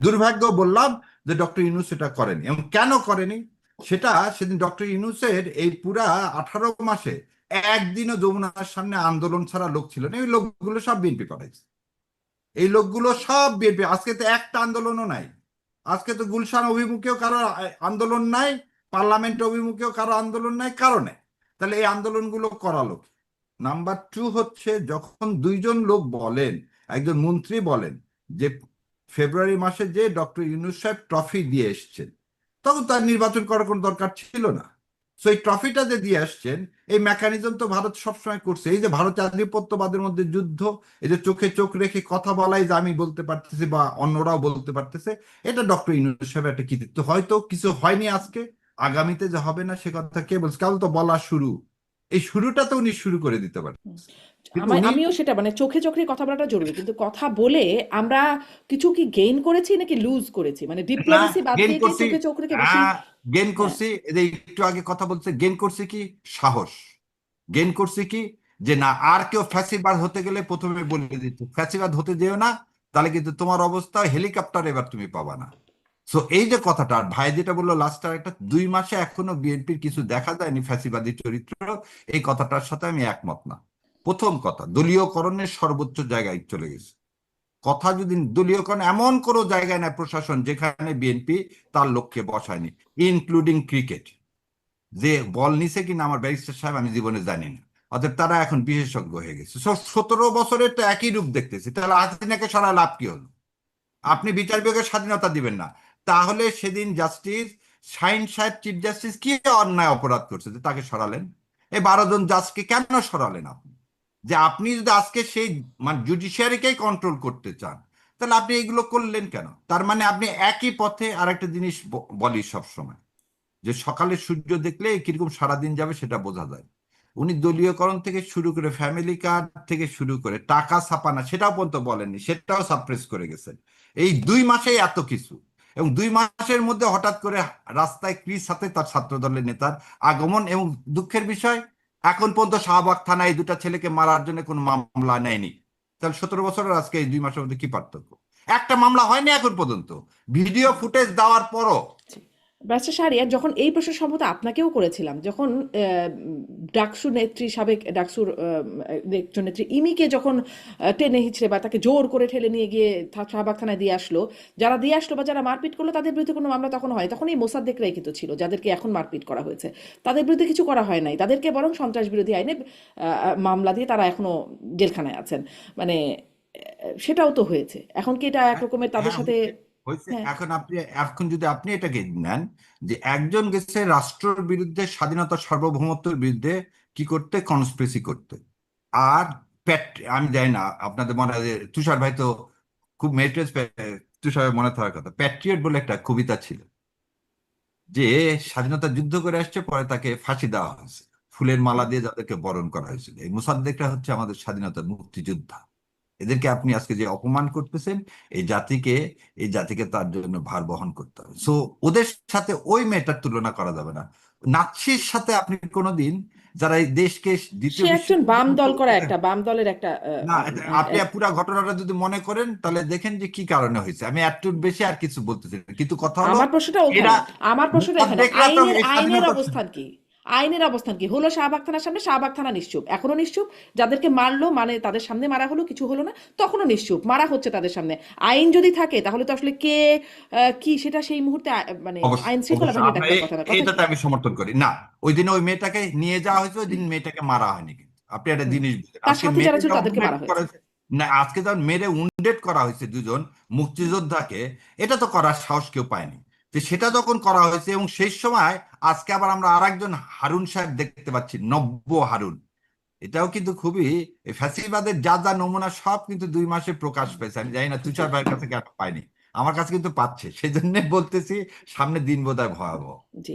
দুর্ভাগ্য বললাম যে ডক্টর ইউনূস এটা করেনি, এবং কেন করেনি সেটা সেদিন ডক্টর ইউনূসের এই পুরা 18 মাসে একদিনও যমুনার সামনে আন্দোলন ছাড়া লোক ছিল না। এই লোকগুলো সব বিএনপি করেছে, এই লোকগুলো সব বিএনপি। আজকে তো একটা আন্দোলনও নাই, আজকে তো গুলশান অভিমুখেও কারো আন্দোলন নাই, পার্লামেন্ট অভিমুখেও কারো আন্দোলন নাই, কারণে তাহলে এই আন্দোলনগুলো করালো কি? নাম্বার টু হচ্ছে, যখন দুইজন লোক বলেন, একজন মন্ত্রী বলেন যে ফেব্রুয়ারি মাসে যে ডক্টর ইউনূস সাহেব ট্রফি দিয়ে এসছেন, তখন তার নির্বাচন করার কোনো দরকার ছিল না। তো এই ট্রফিটা যে দিয়ে আসছেন, এই মেকানিজম তো ভারত সবসময় করছে। এই যে ভারতের আধিপত্যবাদের মধ্যে যুদ্ধ, এই যে চোখে চোখ রেখে কথা বলাই, যে আমি বলতে পারতেছি বা অন্যরাও বলতে পারতেছে, এটা ডক্টর ইউনূস সাহেবের একটা কৃতিত্ব। হয়তো কিছু হয়নি আজকে, আগামীতে যে হবে না সে কথা কে বলছে? কেবল তো বলা শুরু, এই শুরুটা তো উনি শুরু করে দিতে পারেন, হুম। কিন্তু উনি আমিও সেটা মানে চোখে চোখে কথা বলাটা জরুরি, কিন্তু কথা বলে আমরা কিছু কি গেইন করেছি নাকি লুজ করেছি? মানে না ডিপ্লোমেসি বাদ গেন দিয়ে কি করছি, চোখে চোখ রেখে বেশি? গেন হ্যাঁ। করছি। এই যে একটু আগে কথা বলছে, গেন করছি কি সাহস, গেন করছি কি যে না, আর কেউ ফ্যাসিবাদ হতে গেলে প্রথমে বলে দিচ্ছে ফ্যাসিবাদ হতে যেও না, তাহলে কিন্তু তোমার অবস্থা হেলিকপ্টার এবার তুমি পাবা না। সো এই যে কথাটা, আর ভাই যেটা বললো লাস্ট, একটা 2 মাসে এখনো বিএনপির কিছু দেখা যায়নি ফ্যাসিবাদী চরিত্র, এই কথাটার সাথে আমি একমত না। প্রথম কথা, দলীয়করণের সর্বোচ্চ জায়গায় চলে গেছে। কথা যদি দলীয়করণ, এমন কোনো জায়গায় না প্রশাসন যেখানে বিএনপি তার লক্ষ্যে বসায়নি, ইনক্লুডিং ক্রিকেট। যে বল নিছে কিনা আমার ব্যারিস্টার সাহেব আমি জীবনে জানি না, অতএব তারা এখন বিশেষজ্ঞ হয়ে গেছে। 17 বছরের তো একই রূপ দেখতেছি, তাহলে হাসিনাকে সরায় লাভ কি হলো? আপনি বিচার বিভাগের স্বাধীনতা দিবেন না, তাহলে সেদিন জাস্টিস শাহিন সাহেব, চিফ জাস্টিস, কি অন্যায় অপরাধ করছে যে তাকে সরালেন? এই 12 জন জাজকে কেন সরালেন আপনি? যে আপনি যদি আজকে সেই মানে জুডিশিয়ারিকেই কন্ট্রোল করতে চান, তাহলে আপনি এগুলো করলেন কেন? তার মানে আপনি একই পথে। আরেকটা জিনিস বলি সব সময়, যে সকালে সূর্য দেখলে কিরকম সারাদিন যাবে সেটা বোঝা যায়। উনি দলীয়করণ থেকে শুরু করে, ফ্যামিলি কার্ড থেকে শুরু করে টাকা ছাপানা, সেটাও পর্যন্ত বলেননি, সেটাও সাপ্রেস করে গেছেন। এই 2 মাসেই এত কিছু, এবং 2 মাসের মধ্যে হঠাৎ করে রাস্তায় ক্রিস হাতে তার ছাত্র দলের নেতার আগমন, এবং দুঃখের বিষয় এখন পর্যন্ত শাহবাগ থানায় এই দুটা ছেলেকে মারার জন্য কোনো মামলা নেয়নি। তাহলে 17 বছরের আজকে এই 2 মাসের মধ্যে কি পার্থক্য? একটা মামলা হয়নি এখন পর্যন্ত, ভিডিও ফুটেজ দেওয়ার পরও। ব্যারিস্টার শাহরিয়ার, যখন এই প্রশ্ন সম্ভবত আপনাকেও করেছিলাম, যখন ডাকসু নেত্রী, সাবেক ডাকসুর একজন নেত্রী ইমিকে যখন টেনে হিচড়ে বা তাকে জোর করে ঠেলে নিয়ে গিয়ে শাহবাগ থানায় দিয়ে আসলো, যারা দিয়ে আসলো বা যারা মারপিট করলো তাদের বিরুদ্ধে কোনো মামলা তখন হয়? তখন এই মোসাদ্দেকরাই কিন্তু ছিল যাদেরকে এখন মারপিট করা হয়েছে, তাদের বিরুদ্ধে কিছু করা হয় নাই, তাদেরকে বরং সন্ত্রাস বিরোধী আইনে মামলা দিয়ে তারা এখনো জেলখানায় আছেন। মানে সেটাও তো হয়েছে। এখন কি এটা এক রকমের তাদের হ্যাঁ সাথে? হয়েছে, হয়েছে। হ্যাঁ। এখন যদি আপনি এটাকে নেন, যে একজন গেছে রাষ্ট্রের বিরুদ্ধে, স্বাধীনতা সার্বভৌমত্বের বিরুদ্ধে কি করতে, কনস্পিরেসি করতে। আর প্যাট, আমি জানি না আপনাদের মনে হয় যে তুষার ভাই তো খুব মেরিটোরিয়াস, তুষার ভাই মনে থাকার কথা, প্যাট্রিয়ট বলে একটা কবিতা ছিল, যে স্বাধীনতা যুদ্ধ করে আসছে, পরে তাকে ফাঁসি দেওয়া হয়েছে, ফুলের মালা দিয়ে যাদেরকে বরণ করা হয়েছিল। এই মুসাদ্দেকরা হচ্ছে আমাদের স্বাধীনতার মুক্তিযোদ্ধা। এদেরকে আপনি আজকে যে অপমান করতেছেন, এই জাতিকে, এই জাতিকে তার জন্য ভার বহন করতে হবে। সো ওদের সাথে ওই মেয়েটার তুলনা করা যাবে না। নাৎসির সাথে আপনি কোনোদিন, যারা এই দেশকে সে দ্বিতীয় একজন বাম বিশ্বযুদ্ধ, দল করা, একটা বাম দলের একটা না আপনি পুরো ঘটনাটা যদি মনে করেন তাহলে দেখেন যে কি কারণে হয়েছে। আমি একটু বেশি আর কিছু বলতেছি না, কিন্তু কথা হলো আমার প্রশ্নটা এরা ওখানে, আমার প্রশ্নটা এখানে, মুসাদ্দেকরা তো আইনের এই আইনের স্বাধীনতা। অবস্থান কি? আইনের অবস্থান কি হলো? শাহবাগ থানার সামনে শাহবাগ থানা নিশ্চুপ, এখনো নিশ্চুপ। যাদেরকে মারলো, মানে তাদের সামনে মারা হলো, কিছু হলো না, তখনও নিশ্চুপ, মারা হচ্ছে তাদের সামনে। আইন যদি থাকে তাহলে তো আসলে কে কি সেটা সেই মুহূর্তে মানে অবশ্যই, আইন শৃঙ্খলা অবশ্যই বাহিনী আমরা দেখার কথা না, কথা কি? এটাতে আমি সমর্থন করি না। ওই দিনে ওই মেয়েটাকে নিয়ে যাওয়া হয়েছে, ওই দিন মেয়েটাকে মারা হয়নি, কিন্তু আপনি একটা হুম। জিনিস বুঝেন, তার আজকে সাথে যারা মেরে ছিল যখন তাদেরকে উন্ডেট মারা করা হয়েছে। হয়েছে, না আজকে যখন মেরে উন্ডেট করা হয়েছে দুজন মুক্তিযোদ্ধাকে, এটা তো করার সাহস কেউ পায়নি। তো সেটা যখন করা হয়েছে, এবং সেই সময় আজকে আবার আমরা আরেকজন হারুন সাহেব দেখতে পাচ্ছি, নব্য হারুন। এটাও কিন্তু খুবই, এই ফ্যাসিবাদের যা যা নমুনা সব কিন্তু 2 মাসে প্রকাশ পেয়েছে। আমি জানি না জি। তুষার ভাইয়ের কাছে কেন পাইনি, আমার কাছে কিন্তু পাচ্ছে। সেই জন্য বলতেছি সামনের দিন বোধহয় ভয়াবহ। জি।